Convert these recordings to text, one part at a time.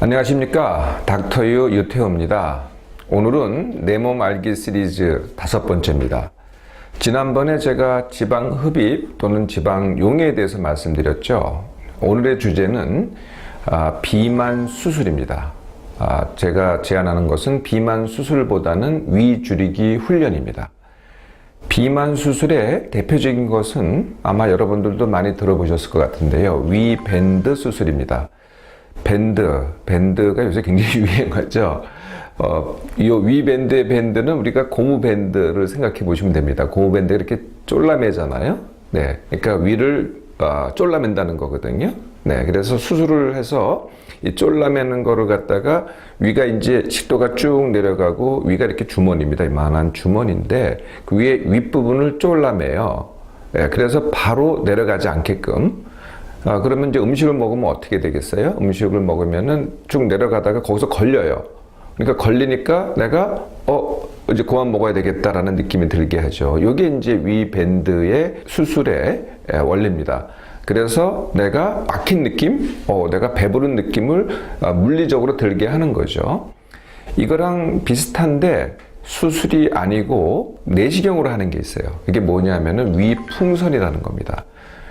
안녕하십니까, 닥터유 유태호입니다. 오늘은 내 몸 알기 시리즈 5번째입니다. 지난번에 제가 지방 흡입 또는 지방 용해에 대해서 말씀드렸죠. 오늘의 주제는 비만 수술입니다. 제가 제안하는 것은 비만 수술보다는 위 줄이기 훈련입니다. 비만 수술의 대표적인 것은 아마 여러분들도 많이 들어보셨을 것 같은데요. 위 밴드 수술입니다. 밴드가 요새 굉장히 유행하죠. 이 위 밴드의 밴드는 우리가 고무 밴드를 생각해 보시면 됩니다. 고무 밴드가 이렇게 쫄라매잖아요. 네, 그러니까 위를 쫄라맨다는 거거든요. 네, 그래서 수술을 해서 이 쫄라매는 거를 갖다가 위가 이제 식도가 쭉 내려가고 위가 이렇게 주머니입니다. 이만한 주머니인데 그 위에 윗부분을 쫄라매요. 네, 그래서 바로 내려가지 않게끔. 그러면 이제 음식을 먹으면 어떻게 되겠어요? 음식을 먹으면은 쭉 내려가다가 거기서 걸려요. 그러니까 걸리니까 내가 이제 그만 먹어야 되겠다라는 느낌이 들게 하죠. 이게 이제 위 밴드의 수술의 원리입니다. 그래서 내가 막힌 느낌, 내가 배부른 느낌을 물리적으로 들게 하는 거죠. 이거랑 비슷한데 수술이 아니고 내시경으로 하는 게 있어요. 이게 뭐냐면은 위 풍선이라는 겁니다.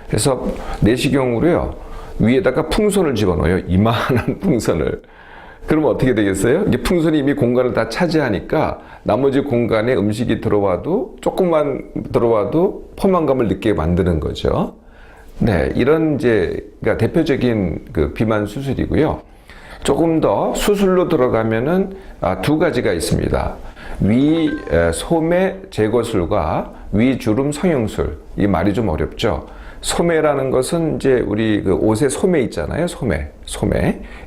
그래서 내시경으로요, 위에다가 풍선을 집어넣어요. 이만한 풍선을. 그러면 어떻게 되겠어요? 이게 풍선이 이미 공간을 다 차지하니까 나머지 공간에 음식이 들어와도, 조금만 들어와도 포만감을 느끼게 만드는 거죠. 네, 이런 그러니까 대표적인 그 비만 수술이고요. 조금 더 수술로 들어가면은 두 가지가 있습니다. 위 소매 제거술과 위 주름 성형술. 이 말이 좀 어렵죠. 소매라는 것은 이제 우리 그 옷에 소매 있잖아요. 소매.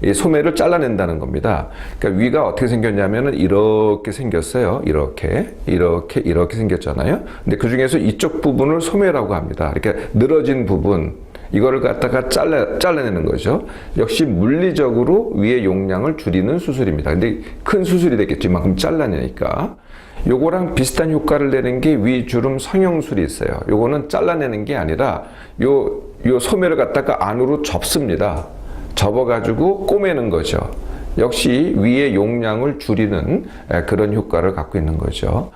이 소매를 잘라낸다는 겁니다. 그러니까 위가 어떻게 생겼냐면은 이렇게 생겼어요. 이렇게 생겼잖아요. 근데 그 중에서 이쪽 부분을 소매라고 합니다. 이렇게 늘어진 부분. 이거를 갖다가 잘라내는 거죠. 역시 물리적으로 위의 용량을 줄이는 수술입니다. 근데 큰 수술이 되겠죠. 이만큼 잘라내니까. 요거랑 비슷한 효과를 내는 게 위주름 성형술이 있어요. 요거는 잘라내는 게 아니라 요 소매를 갖다가 안으로 접습니다. 접어가지고 꼬매는 거죠. 역시 위의 용량을 줄이는 그런 효과를 갖고 있는 거죠.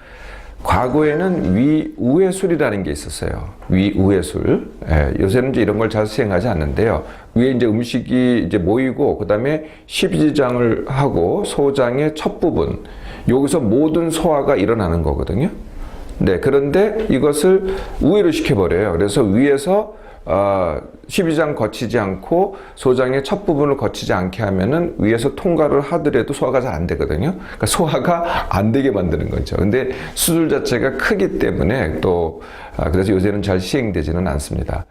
과거에는 위우회술이라는 게 있었어요. 위우회술. 요새는 이제 이런 걸 잘 수행하지 않는데요. 위에 이제 음식이 이제 모이고, 그 다음에 십이지장을 하고, 소장의 첫 부분. 여기서 모든 소화가 일어나는 거거든요. 네, 그런데 이것을 우회로 시켜버려요. 그래서 위에서 십이장 거치지 않고 소장의 첫 부분을 거치지 않게 하면은 위에서 통과를 하더라도 소화가 잘 안 되거든요. 그러니까 소화가 안 되게 만드는 거죠. 근데 수술 자체가 크기 때문에 또 그래서 요새는 잘 시행되지는 않습니다.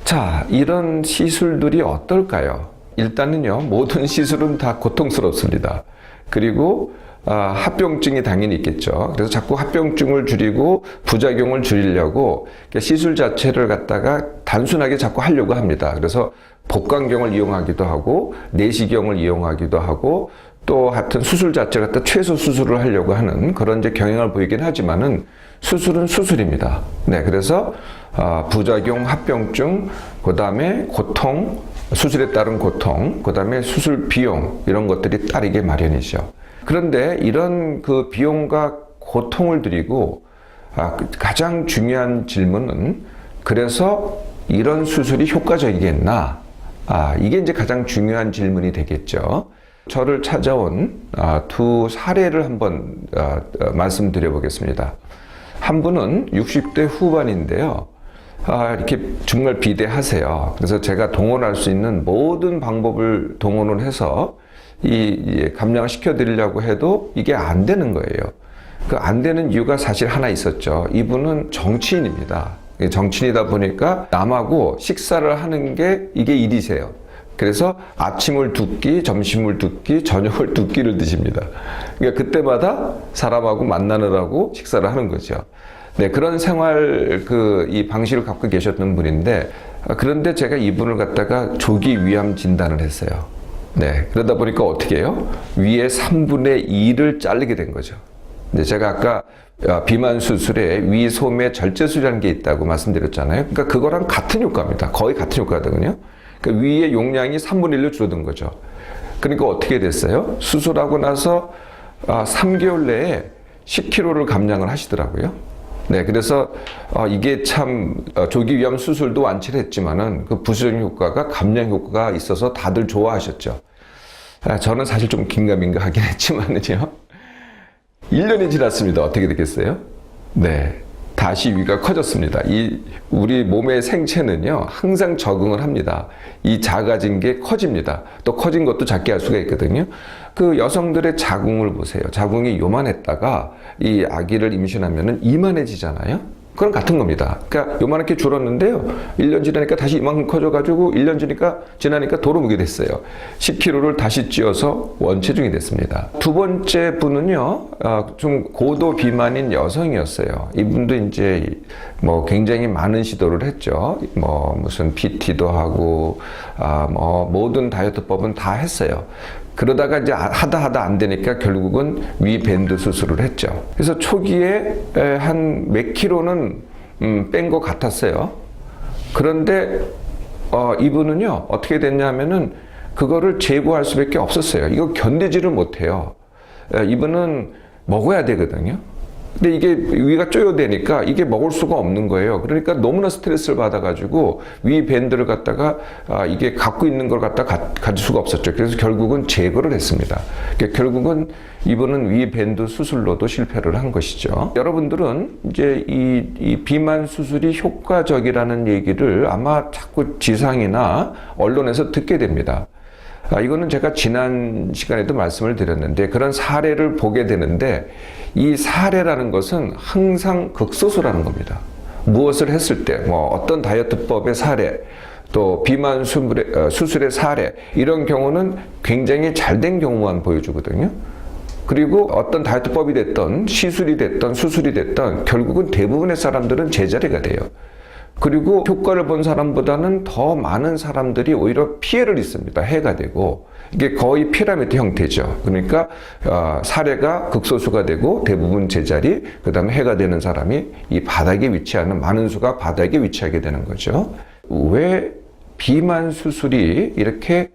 자, 이런 시술들이 어떨까요? 일단은요, 모든 시술은 다 고통스럽습니다. 그리고 합병증이 당연히 있겠죠. 그래서 자꾸 합병증을 줄이고 부작용을 줄이려고 시술 자체를 갖다가 단순하게 자꾸 하려고 합니다. 그래서 복강경을 이용하기도 하고 내시경을 이용하기도 하고 또 하여튼 수술 자체를 갖다 최소 수술을 하려고 하는 그런 이제 경향을 보이긴 하지만은 수술은 수술입니다. 네, 그래서 부작용, 합병증, 그 다음에 고통, 수술에 따른 고통, 그 다음에 수술 비용 이런 것들이 따르게 마련이죠. 그런데 이런 그 비용과 고통을 드리고 가장 중요한 질문은 그래서 이런 수술이 효과적이겠나? 이게 이제 가장 중요한 질문이 되겠죠. 저를 찾아온 두 사례를 한번 말씀드려 보겠습니다. 한 분은 60대 후반인데요. 이렇게 정말 비대하세요. 그래서 제가 동원할 수 있는 모든 방법을 동원을 해서 감량을 시켜드리려고 해도 이게 안 되는 거예요. 그 안 되는 이유가 사실 하나 있었죠. 이분은 정치인입니다. 정치인이다 보니까 남하고 식사를 하는 게 이게 일이세요. 그래서 아침을 두 끼, 점심을 두 끼, 저녁을 두 끼를 드십니다. 그러니까 그때마다 사람하고 만나느라고 식사를 하는 거죠. 네, 그런 생활 이 방식을 갖고 계셨던 분인데, 그런데 제가 이분을 갖다가 조기 위암 진단을 했어요. 네, 그러다 보니까 어떻게 해요? 위에 3분의 2를 자르게 된 거죠. 근데 제가 아까 비만 수술에 위 소매 절제술이라는 게 있다고 말씀드렸잖아요. 그러니까 그거랑 같은 효과입니다. 거의 같은 효과거든요. 그러니까 위의 용량이 3분의 1로 줄어든 거죠. 그러니까 어떻게 됐어요? 수술하고 나서 3개월 내에 10kg를 감량을 하시더라고요. 네, 그래서 이게 참 조기 위암 수술도 완치를 했지만은 그 부수적 효과가 감량 효과가 있어서 다들 좋아하셨죠. 저는 사실 좀 긴가민가 하긴 했지만은요. 1년이 지났습니다. 어떻게 됐겠어요? 네. 다시 위가 커졌습니다. 우리 몸의 생체는요, 항상 적응을 합니다. 이 작아진 게 커집니다. 또 커진 것도 작게 할 수가 있거든요. 그 여성들의 자궁을 보세요. 자궁이 요만했다가 이 아기를 임신하면은 이만해지잖아요. 그건 같은 겁니다. 그러니까 요만하게 줄었는데요. 1년 지나니까 다시 이만큼 커져가지고 1년 지나니까 도루묵이 됐어요. 10kg를 다시 찌어서 원체중이 됐습니다. 두 번째 분은요, 좀 고도 비만인 여성이었어요. 이분도 이제 뭐 굉장히 많은 시도를 했죠. 뭐 무슨 PT도 하고, 뭐 모든 다이어트법은 다 했어요. 그러다가 이제 하다 안 되니까 결국은 위 밴드 수술을 했죠. 그래서 초기에 한 몇 킬로는 뺀 것 같았어요. 그런데 이분은요, 어떻게 됐냐면은 그거를 제고할 수밖에 없었어요. 이거 견디지를 못해요. 이분은 먹어야 되거든요. 근데 이게 위가 쪼여대니까 이게 먹을 수가 없는 거예요. 그러니까 너무나 스트레스를 받아가지고 위 밴드를 갖다가 이게 갖고 있는 걸 갖다가 가질 수가 없었죠. 그래서 결국은 제거를 했습니다. 그러니까 결국은 이분은 위 밴드 수술로도 실패를 한 것이죠. 여러분들은 이제 이 비만 수술이 효과적이라는 얘기를 아마 자꾸 지상이나 언론에서 듣게 됩니다. 이거는 제가 지난 시간에도 말씀을 드렸는데 그런 사례를 보게 되는데 이 사례라는 것은 항상 극소수라는 겁니다. 무엇을 했을 때, 뭐 어떤 다이어트법의 사례, 또 비만 수술의 사례, 이런 경우는 굉장히 잘된 경우만 보여주거든요. 그리고 어떤 다이어트법이 됐던 시술이 됐던 수술이 됐던 결국은 대부분의 사람들은 제자리가 돼요. 그리고 효과를 본 사람보다는 더 많은 사람들이 오히려 피해를 입습니다. 해가 되고 이게 거의 피라미드 형태죠. 그러니까 사례가 극소수가 되고 대부분 제자리, 그 다음에 해가 되는 사람이 이 바닥에 위치하는 많은 수가 바닥에 위치하게 되는 거죠. 왜 비만 수술이 이렇게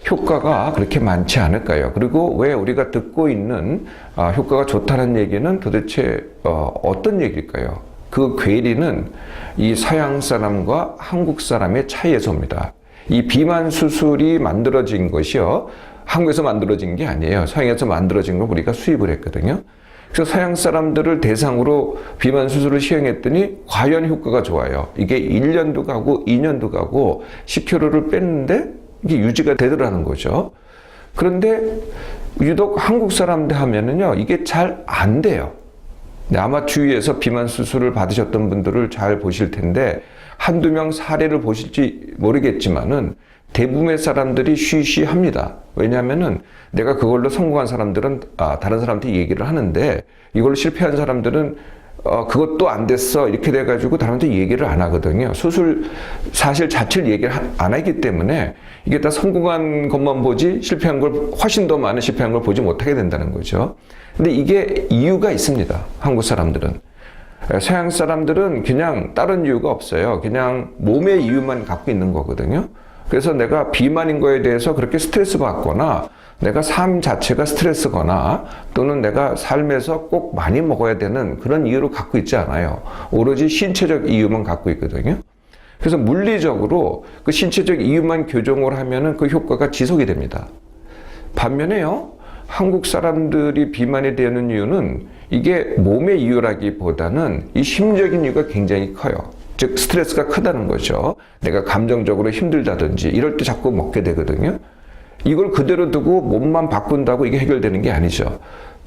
효과가 그렇게 많지 않을까요? 그리고 왜 우리가 듣고 있는 효과가 좋다는 얘기는 도대체 어떤 얘기일까요? 그 괴리는 이 서양 사람과 한국 사람의 차이에서 옵니다. 이 비만 수술이 만들어진 것이요, 한국에서 만들어진 게 아니에요. 서양에서 만들어진 걸 우리가 수입을 했거든요. 그래서 서양 사람들을 대상으로 비만 수술을 시행했더니 과연 효과가 좋아요. 이게 1년도 가고 2년도 가고 10kg를 뺐는데 이게 유지가 되더라는 거죠. 그런데 유독 한국 사람들 하면은요, 이게 잘 안 돼요. 네, 아마 주위에서 비만 수술을 받으셨던 분들을 잘 보실 텐데 한두 명 사례를 보실지 모르겠지만은 대부분의 사람들이 쉬쉬합니다. 왜냐하면은 내가 그걸로 성공한 사람들은 다른 사람한테 얘기를 하는데 이걸로 실패한 사람들은 그것도 안 됐어 이렇게 돼가지고 다른한테 얘기를 안 하거든요. 수술 사실 자체를 얘기를 안 하기 때문에 이게 다 성공한 것만 보지 실패한 걸 훨씬 더 많은 실패한 걸 보지 못하게 된다는 거죠. 근데 이게 이유가 있습니다. 한국 사람들은. 서양 사람들은 그냥 다른 이유가 없어요. 그냥 몸의 이유만 갖고 있는 거거든요. 그래서 내가 비만인 거에 대해서 그렇게 스트레스 받거나 내가 삶 자체가 스트레스거나 또는 내가 삶에서 꼭 많이 먹어야 되는 그런 이유를 갖고 있지 않아요. 오로지 신체적 이유만 갖고 있거든요. 그래서 물리적으로 그 신체적 이유만 교정을 하면은 그 효과가 지속이 됩니다. 반면에요, 한국 사람들이 비만이 되는 이유는 이게 몸의 이유라기보다는 이 심적인 이유가 굉장히 커요. 즉 스트레스가 크다는 거죠. 내가 감정적으로 힘들다든지 이럴 때 자꾸 먹게 되거든요. 이걸 그대로 두고 몸만 바꾼다고 이게 해결되는 게 아니죠.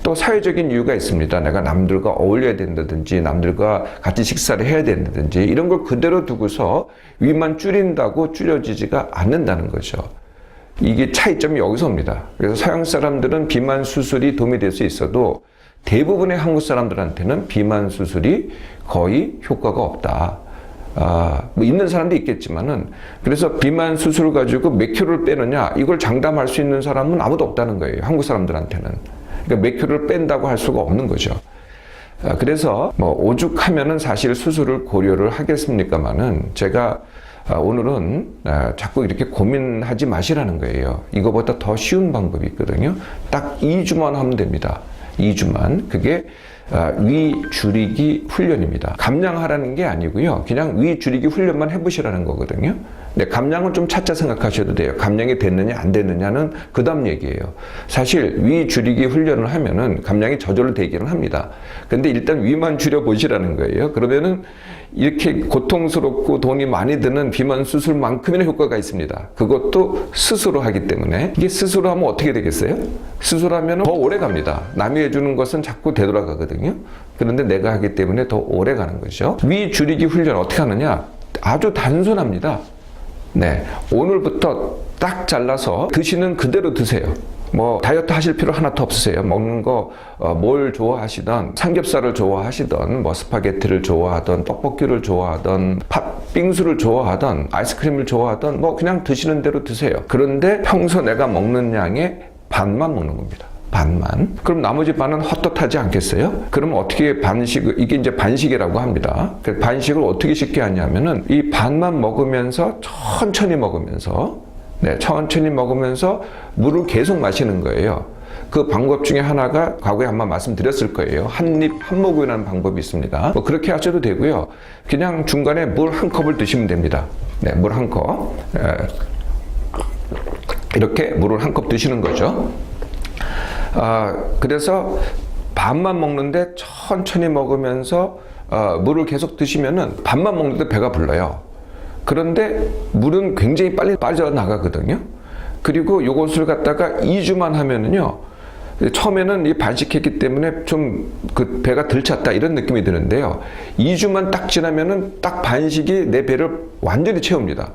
또 사회적인 이유가 있습니다. 내가 남들과 어울려야 된다든지 남들과 같이 식사를 해야 된다든지 이런 걸 그대로 두고서 위만 줄인다고 줄여지지가 않는다는 거죠. 이게 차이점이 여기서 옵니다. 그래서 서양 사람들은 비만 수술이 도움이 될 수 있어도 대부분의 한국 사람들한테는 비만 수술이 거의 효과가 없다. 뭐 있는 사람도 있겠지만은, 그래서 비만 수술을 가지고 몇 킬로를 빼느냐 이걸 장담할 수 있는 사람은 아무도 없다는 거예요. 한국 사람들한테는. 그러니까 몇 킬로를 뺀다고 할 수가 없는 거죠. 그래서 뭐 오죽하면은 사실 수술을 고려를 하겠습니까마는 제가 오늘은 자꾸 이렇게 고민하지 마시라는 거예요. 이거보다 더 쉬운 방법이 있거든요. 딱 2주만 하면 됩니다. 2주만. 그게 위 줄이기 훈련입니다. 감량하라는 게 아니고요. 그냥 위 줄이기 훈련만 해보시라는 거거든요. 네, 감량은 좀 차차 생각하셔도 돼요. 감량이 됐느냐 안 됐느냐는 그 다음 얘기예요. 사실 위 줄이기 훈련을 하면은 감량이 저절로 되기는 합니다. 근데 일단 위만 줄여 보시라는 거예요. 그러면은 이렇게 고통스럽고 돈이 많이 드는 비만 수술만큼이나 효과가 있습니다. 그것도 스스로 하기 때문에. 이게 스스로 하면 어떻게 되겠어요? 스스로 하면 더 오래 갑니다. 남이 해주는 것은 자꾸 되돌아가거든요. 그런데 내가 하기 때문에 더 오래 가는 거죠. 위 줄이기 훈련 어떻게 하느냐? 아주 단순합니다. 네, 오늘부터 딱 잘라서 드시는 그대로 드세요. 뭐 다이어트 하실 필요 하나도 없으세요. 먹는 거 뭘 좋아하시던, 삼겹살을 좋아하시던, 뭐 스파게티를 좋아하던, 떡볶이를 좋아하던, 팥빙수를 좋아하던, 아이스크림을 좋아하던, 뭐 그냥 드시는 대로 드세요. 그런데 평소 내가 먹는 양의 반만 먹는 겁니다. 반만. 그럼 나머지 반은 헛헛하지 않겠어요? 그럼 어떻게 이게 이제 반식이라고 합니다. 그 반식을 어떻게 쉽게 하냐면은 이 반만 먹으면서 천천히 먹으면서, 네, 천천히 먹으면서 물을 계속 마시는 거예요. 그 방법 중에 하나가 과거에 한번 말씀드렸을 거예요. 한 입 한 모금이라는 방법이 있습니다. 뭐 그렇게 하셔도 되고요. 그냥 중간에 물 한 컵을 드시면 됩니다. 네, 물 한 컵. 이렇게 물을 한 컵 드시는 거죠. 그래서 반만 먹는데 천천히 먹으면서 물을 계속 드시면은 반만 먹는데 배가 불러요. 그런데 물은 굉장히 빨리 빠져나가거든요. 그리고 이것을 갖다가 2주만 하면은요, 처음에는 이 반식했기 때문에 좀 그 배가 덜 찼다 이런 느낌이 드는데요. 2주만 딱 지나면은 딱 반식이 내 배를 완전히 채웁니다.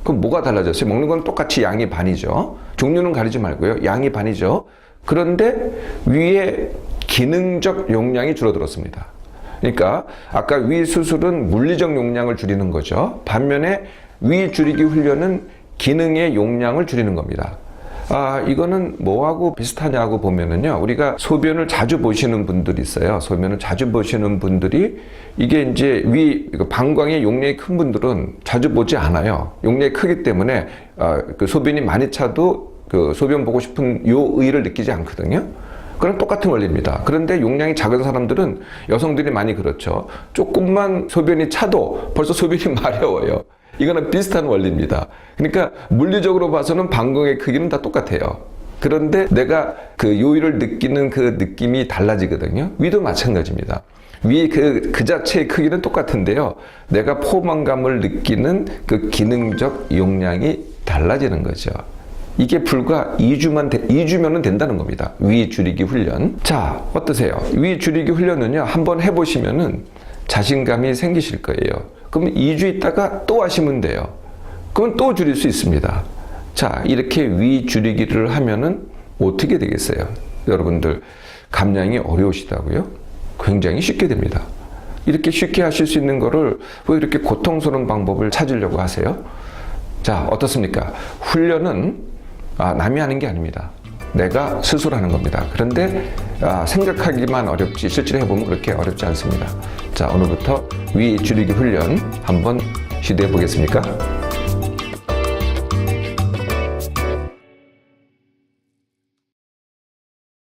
그럼 뭐가 달라졌어요? 먹는 건 똑같이 양이 반이죠. 종류는 가리지 말고요. 양이 반이죠. 그런데 위에 기능적 용량이 줄어들었습니다. 그러니까 아까 위 수술은 물리적 용량을 줄이는 거죠. 반면에 위 줄이기 훈련은 기능의 용량을 줄이는 겁니다. 이거는 뭐하고 비슷하냐고 보면은요, 우리가 소변을 자주 보시는 분들이 있어요. 소변을 자주 보시는 분들이 이게 이제 방광의 용량이 큰 분들은 자주 보지 않아요. 용량이 크기 때문에 그 소변이 많이 차도 그 소변 보고 싶은 요의를 느끼지 않거든요. 그런 똑같은 원리입니다. 그런데 용량이 작은 사람들은, 여성들이 많이 그렇죠. 조금만 소변이 차도 벌써 소변이 마려워요. 이거는 비슷한 원리입니다. 그러니까 물리적으로 봐서는 방광의 크기는 다 똑같아요. 그런데 내가 그 요의를 느끼는 그 느낌이 달라지거든요. 위도 마찬가지입니다. 위 그 자체의 크기는 똑같은데요. 내가 포만감을 느끼는 그 기능적 용량이 달라지는 거죠. 이게 불과 2주면은 된다는 겁니다. 위 줄이기 훈련. 자, 어떠세요? 위 줄이기 훈련은요, 한번 해보시면은 자신감이 생기실 거예요. 그럼 2주 있다가 또 하시면 돼요. 그럼 또 줄일 수 있습니다. 자, 이렇게 위 줄이기를 하면은 어떻게 되겠어요? 여러분들, 감량이 어려우시다고요? 굉장히 쉽게 됩니다. 이렇게 쉽게 하실 수 있는 거를 왜 이렇게 고통스러운 방법을 찾으려고 하세요? 자, 어떻습니까? 훈련은 남이 하는 게 아닙니다. 내가 스스로 하는 겁니다. 그런데 생각하기만 어렵지 실제로 해보면 그렇게 어렵지 않습니다. 자, 오늘부터 위 줄이기 훈련 한번 시도해 보겠습니까?